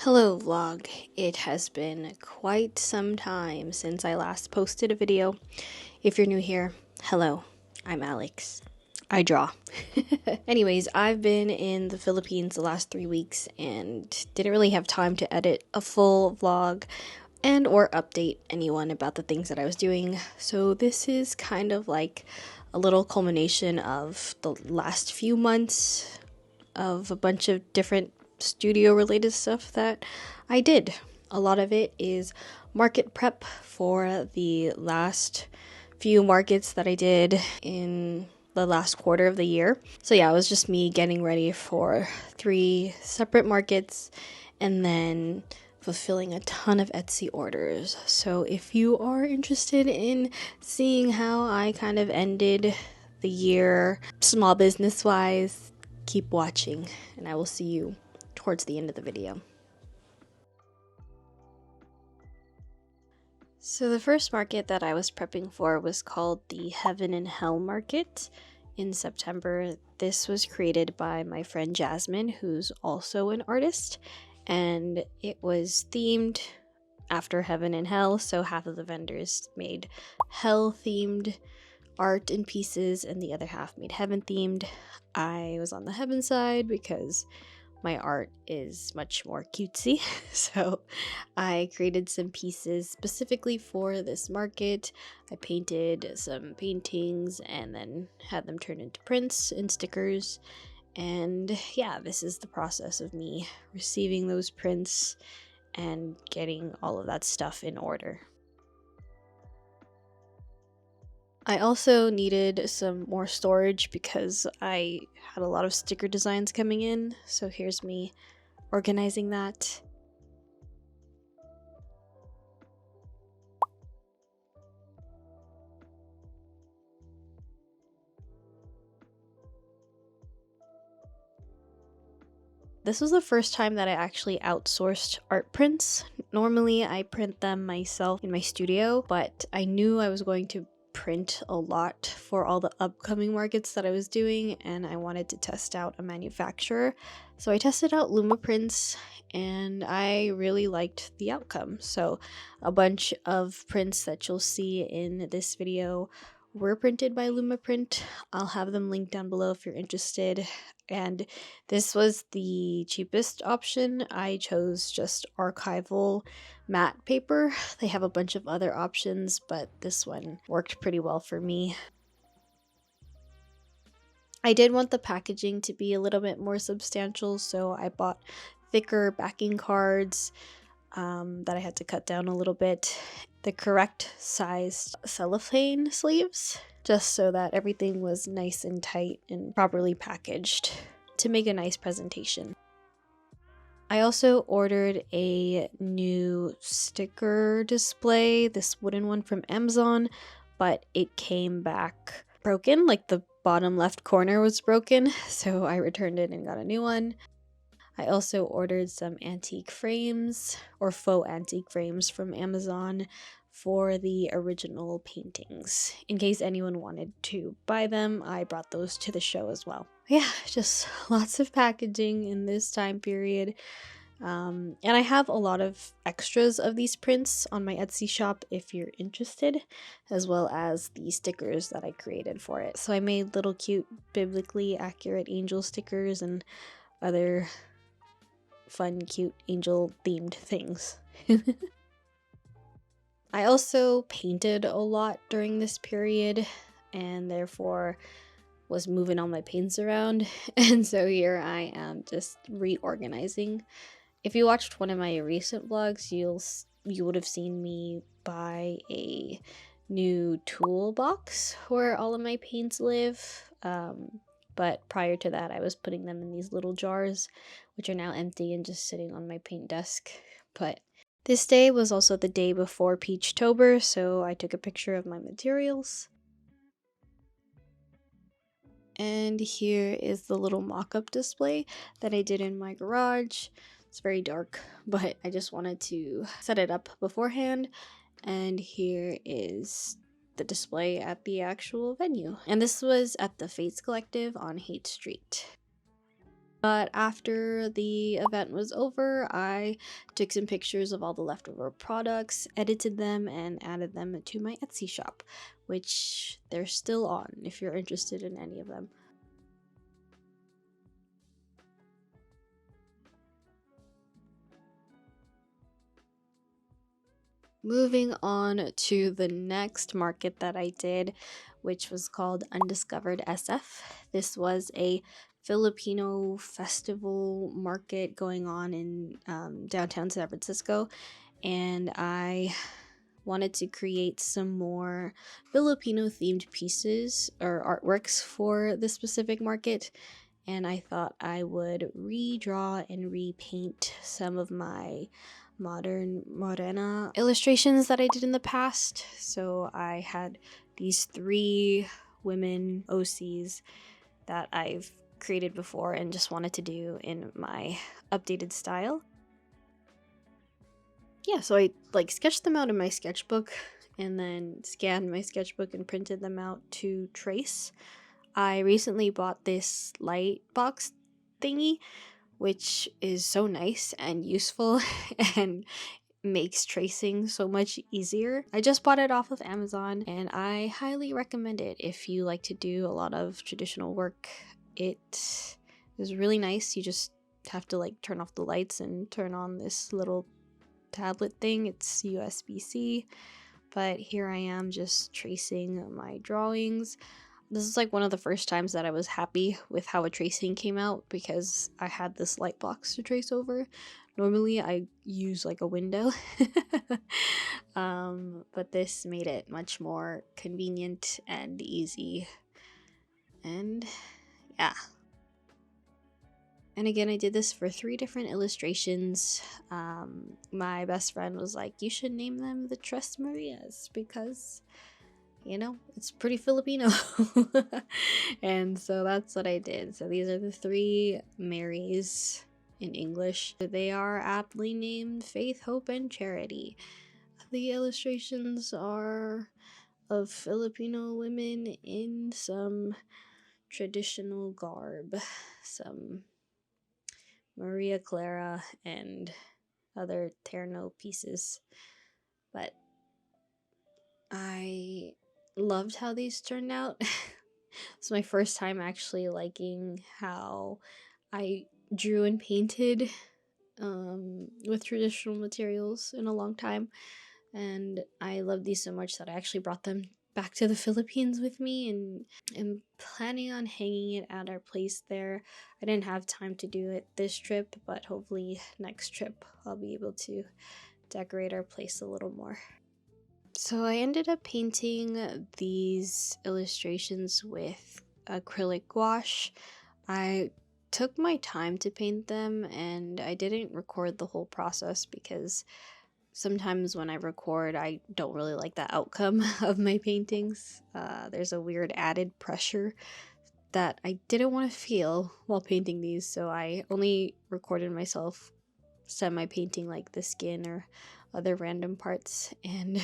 Hello vlog, it has been quite some time since I last posted a video. If you're new here, hello, I'm Alex. I draw. Anyways, I've been in the Philippines the last 3 weeks and didn't really have time to edit a full vlog and or update anyone about the things that I was doing. So this is kind of like a little culmination of the last few months of a bunch of different studio related stuff that I did. A lot of it is market prep for the last few markets that I did in the last quarter of the year. So yeah, it was just me getting ready for 3 separate markets and then fulfilling a ton of Etsy orders. So if you are interested in seeing how I kind of ended the year small business wise, keep watching and I will see you towards the end of the video. So the first market that I was prepping for was called the Heaven and Hell Market in September. This was created by my friend Jasmine, who's also an artist, and it was themed after Heaven and Hell, so half of the vendors made Hell themed art and pieces and the other half made Heaven themed. I was on the Heaven side because my art is much more cutesy, so I created some pieces specifically for this market. I painted some paintings and then had them turned into prints and stickers. And yeah, this is the process of me receiving those prints and getting all of that stuff in order. I also needed some more storage because I had a lot of sticker designs coming in, so here's me organizing that. This was the first time that I actually outsourced art prints. Normally I print them myself in my studio, but I knew I was going to print a lot for all the upcoming markets that I was doing, and I wanted to test out a manufacturer. So I tested out Luma prints and I really liked the outcome. So a bunch of prints that you'll see in this video were printed by Luma Print. I'll have them linked down below if you're interested. And this was the cheapest option. I chose just archival matte paper. They have a bunch of other options, but this one worked pretty well for me. I did want the packaging to be a little bit more substantial, so I bought thicker backing cards that I had to cut down a little bit. The correct sized cellophane sleeves, just so that everything was nice and tight and properly packaged to make a nice presentation. I also ordered a new sticker display, this wooden one from Amazon, but it came back broken, like the bottom left corner was broken, so I returned it and got a new one. I also ordered some antique frames, or faux antique frames from Amazon for the original paintings. In case anyone wanted to buy them, I brought those to the show as well. Yeah, just lots of packaging in this time period. And I have a lot of extras of these prints on my Etsy shop if you're interested, as well as the stickers that I created for it. So I made little cute, biblically accurate angel stickers and other fun, cute, angel-themed things. I also painted a lot during this period, and therefore was moving all my paints around, and so here I am just reorganizing. If you watched one of my recent vlogs, you would have seen me buy a new toolbox where all of my paints live. But prior to that, I was putting them in these little jars, which are now empty and just sitting on my paint desk. But this day was also the day before Peachtober, so I took a picture of my materials. And here is the little mock-up display that I did in my garage. It's very dark, but I just wanted to set it up beforehand. And here is the display at the actual venue. And this was at the Fates Collective on Haight Street. But after the event was over, I took some pictures of all the leftover products, edited them, and added them to my Etsy shop, which they're still on if you're interested in any of them. Moving on to the next market that I did, which was called Undiscovered SF. This was a Filipino festival market going on in downtown San Francisco, and I wanted to create some more Filipino themed pieces or artworks for this specific market, and I thought I would redraw and repaint some of my modern morena illustrations that I did in the past. So I had these 3 women OCs that I've created before and just wanted to do in my updated style. Yeah, so I sketched them out in my sketchbook and then scanned my sketchbook and printed them out to trace. I recently bought this light box thingy, which is so nice and useful and makes tracing so much easier. I just bought it off of Amazon and I highly recommend it if you like to do a lot of traditional work. It is really nice. You just have to turn off the lights and turn on this little tablet thing. It's USB-C, but here I am just tracing my drawings. This is one of the first times that I was happy with how a tracing came out because I had this light box to trace over. Normally I use a window, but this made it much more convenient and easy, and yeah. And again, I did this for 3 different illustrations. My best friend was like, you should name them the Tres Marias because, it's pretty Filipino. And so that's what I did. So these are the 3 Marys in English. They are aptly named Faith, Hope, and Charity. The illustrations are of Filipino women in some traditional garb, some Maria Clara and other Terno pieces. But I loved how these turned out. It's my first time actually liking how I drew and painted with traditional materials in a long time, and I love these so much that I actually brought them back to the Philippines with me and am planning on hanging it at our place there. I didn't have time to do it this trip, but hopefully next trip I'll be able to decorate our place a little more. So I ended up painting these illustrations with acrylic gouache. I took my time to paint them and I didn't record the whole process because sometimes when I record I don't really like the outcome of my paintings. There's a weird added pressure that I didn't want to feel while painting these, so I only recorded myself semi-painting the skin or other random parts, and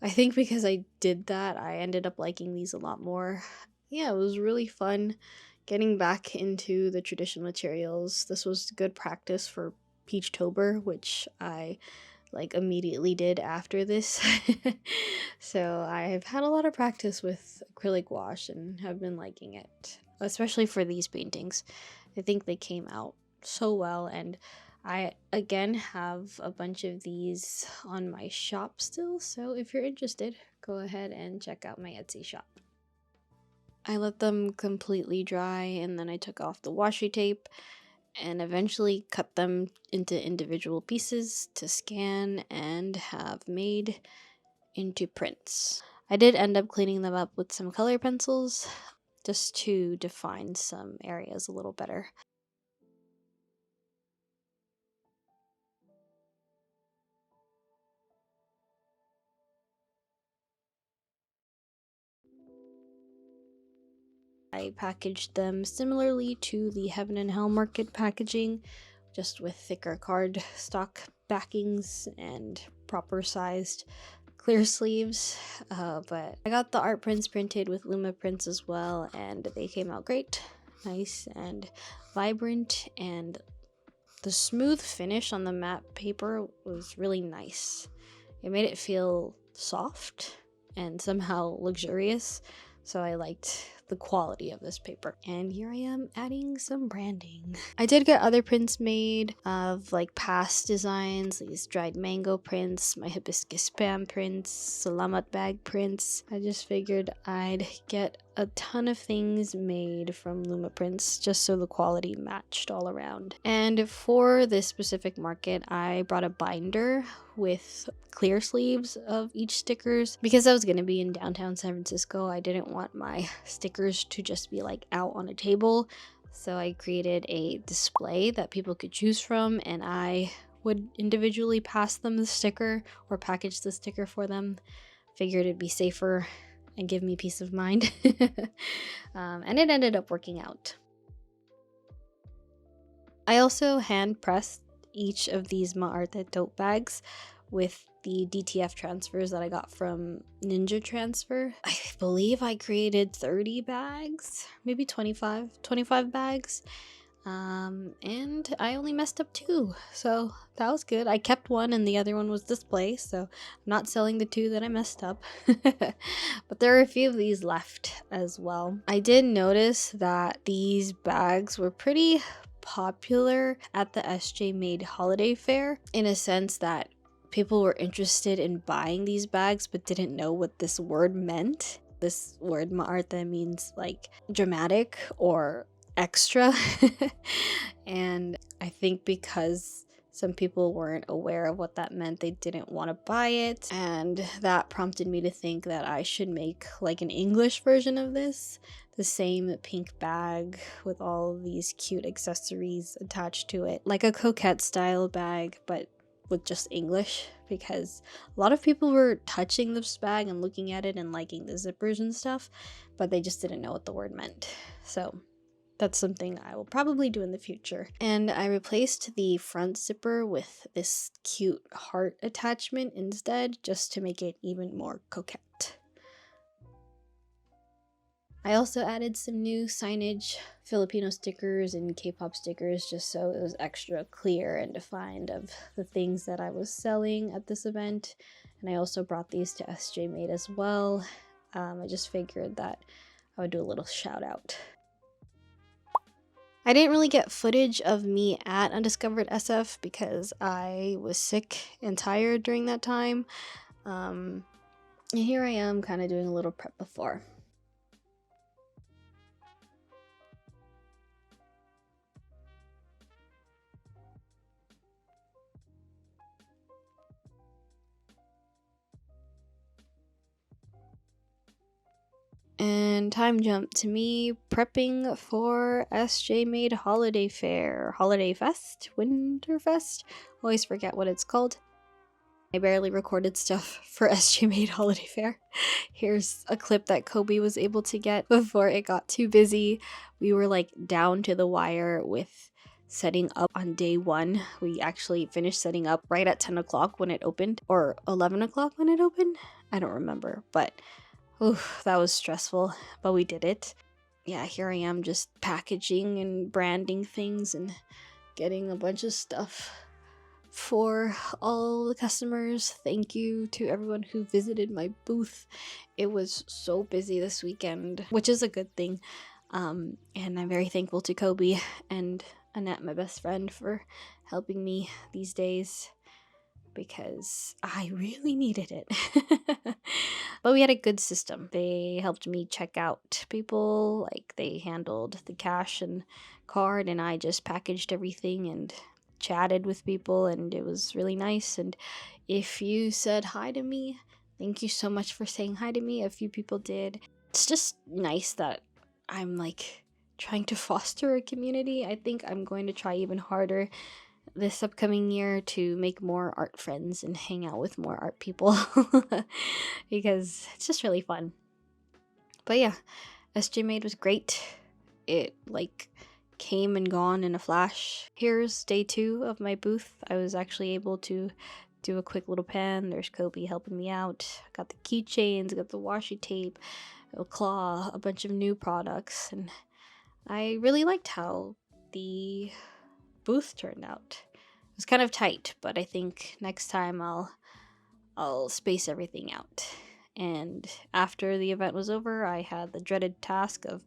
I think because I did that, I ended up liking these a lot more. Yeah, it was really fun getting back into the traditional materials. This was good practice for Peachtober, which I immediately did after this. So I've had a lot of practice with acrylic gouache and have been liking it, especially for these paintings. I think they came out so well, and I again have a bunch of these on my shop still, so if you're interested, go ahead and check out my Etsy shop. I let them completely dry and then I took off the washi tape and eventually cut them into individual pieces to scan and have made into prints. I did end up cleaning them up with some color pencils just to define some areas a little better. I packaged them similarly to the Heaven and Hell Market packaging, just with thicker card stock backings and proper sized clear sleeves, but I got the art prints printed with Luma prints as well, and they came out great. nice and vibrant, and the smooth finish on the matte paper was really nice. It made it feel soft and somehow luxurious, so I liked the quality of this paper. And here I am adding some branding. I did get other prints made of like past designs, these dried mango prints, my hibiscus spam prints, salamat bag prints. I just figured I'd get a ton of things made from Luma prints just so the quality matched all around. And for this specific market, I brought a binder with clear sleeves of each stickers because I was going to be in downtown San Francisco. I didn't want my stickers to just be like out on a table, so I created a display that people could choose from, and I would individually pass them the sticker or package the sticker for them. Figured it'd be safer and give me peace of mind. And it ended up working out. I also hand pressed each of these Ma'arte tote bags with the DTF transfers that I got from Ninja Transfer. I believe I created 30 bags, maybe 25 bags. And I only messed up 2, so that was good. I kept one and the other one was display, so I'm not selling the 2 that I messed up. But there are a few of these left as well. I did notice that these bags were pretty popular at the SJMA holiday fair, in a sense that people were interested in buying these bags but didn't know what this word meant. This word Ma'arte means like dramatic or extra. And I think because some people weren't aware of what that meant, they didn't want to buy it, and that prompted me to think that I should make like an English version of this, the same pink bag with all these cute accessories attached to it, like a coquette style bag but with just English, because a lot of people were touching this bag and looking at it and liking the zippers and stuff, but they just didn't know what the word meant. So that's something I will probably do in the future. And I replaced the front zipper with this cute heart attachment instead, just to make it even more coquette. I also added some new signage, Filipino stickers and K-pop stickers, just so it was extra clear and defined of the things that I was selling at this event. And I also brought these to SJMA as well. I just figured that I would do a little shout out. I didn't really get footage of me at Undiscovered SF because I was sick and tired during that time. And here I am kind of doing a little prep before. And time jump to me prepping for SJMA Holiday Fair, Holiday Fest, Winter Fest. Always forget what it's called. I barely recorded stuff for SJMA Holiday Fair. Here's a clip that Kobe was able to get before it got too busy. We were like down to the wire with setting up on day 1. We actually finished setting up right at 10 o'clock when it opened, or 11 o'clock when it opened. I don't remember, but oof, that was stressful, but we did it. Yeah, here I am just packaging and branding things and getting a bunch of stuff for all the customers. Thank you to everyone who visited my booth. It was so busy this weekend, which is a good thing. And I'm very thankful to Kobe and Annette, my best friend, for helping me these days, because I really needed it. But we had a good system. They helped me check out people, like they handled the cash and card, and I just packaged everything and chatted with people, and it was really nice. And if you said hi to me, thank you so much for saying hi to me. A few people did. It's just nice that I'm like trying to foster a community. I think I'm going to try even harder this upcoming year to make more art friends and hang out with more art people because it's just really fun. But yeah, SJMade was great. It like came and gone in a flash. Here's day 2 of my booth. I was actually able to do a quick little pan. There's Kobe helping me out. Got the keychains, got the washi tape, a claw, a bunch of new products, and I really liked how the booth turned out. It was kind of tight, but I think next time I'll space everything out. And after the event was over, I had the dreaded task of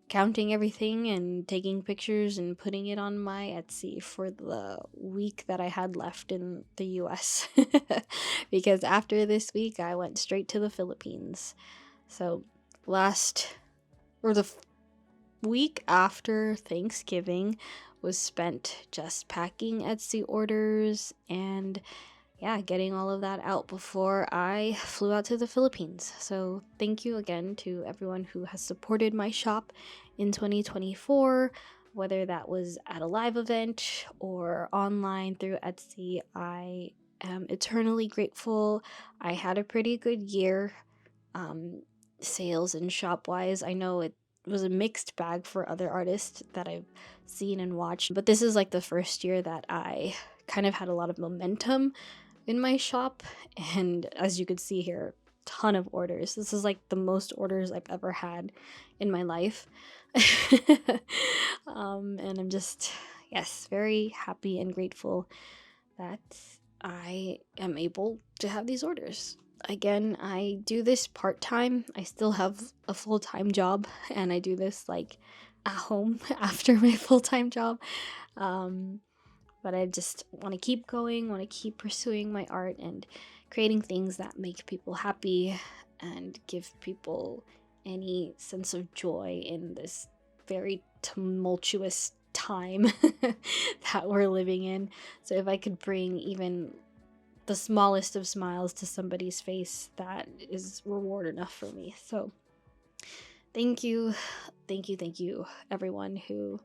counting everything and taking pictures and putting it on my Etsy for the week that I had left in the US. Because after this week, I went straight to the Philippines. So the week after Thanksgiving was spent just packing Etsy orders and getting all of that out before I flew out to the Philippines. So thank you again to everyone who has supported my shop in 2024, whether that was at a live event or online through Etsy. I am eternally grateful. I had a pretty good year, sales and shop wise. I know it was a mixed bag for other artists that I've seen and watched, but this is like the first year that I kind of had a lot of momentum in my shop, and as you could see here, ton of orders. This is like the most orders I've ever had in my life. And I'm just, yes, very happy and grateful that I am able to have these orders. Again, I do this part-time. I still have a full-time job, and I do this like at home after my full-time job. But I just want to keep going, want to keep pursuing my art and creating things that make people happy and give people any sense of joy in this very tumultuous time that we're living in. So if I could bring even the smallest of smiles to somebody's face, that is reward enough for me. So thank you, everyone who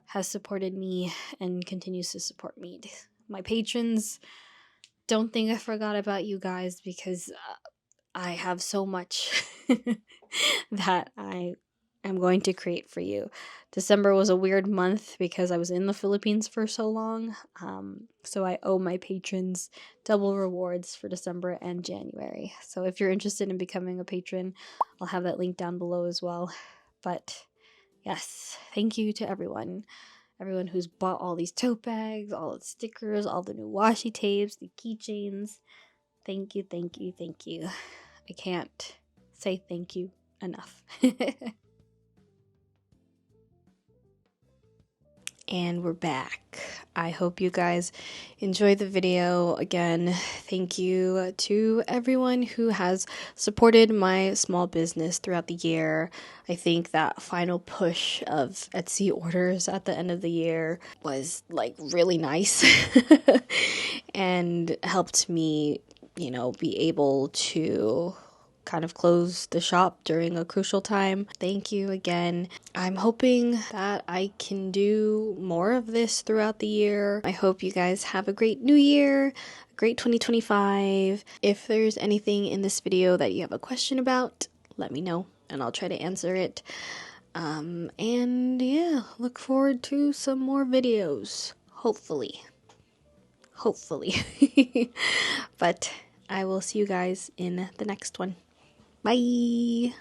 has supported me and continues to support me. My patrons, don't think I forgot about you guys, because I have so much that I am going to create for you. December was a weird month because I was in the Philippines for so long, so I owe my patrons double rewards for December and January. So if you're interested in becoming a patron, I'll have that link down below as well. But yes, thank you to everyone who's bought all these tote bags, all the stickers, all the new washi tapes, the keychains. Thank you. I can't say thank you enough. And we're back. I hope you guys enjoyed the video. Again, thank you to everyone who has supported my small business throughout the year. I think that final push of Etsy orders at the end of the year was like really nice and helped me, be able to kind of close the shop during a crucial time. Thank you again. I'm hoping that I can do more of this throughout the year. I hope you guys have a great new year, a great 2025. If there's anything in this video that you have a question about, let me know and I'll try to answer it. And yeah, look forward to some more videos. Hopefully. But I will see you guys in the next one. Bye!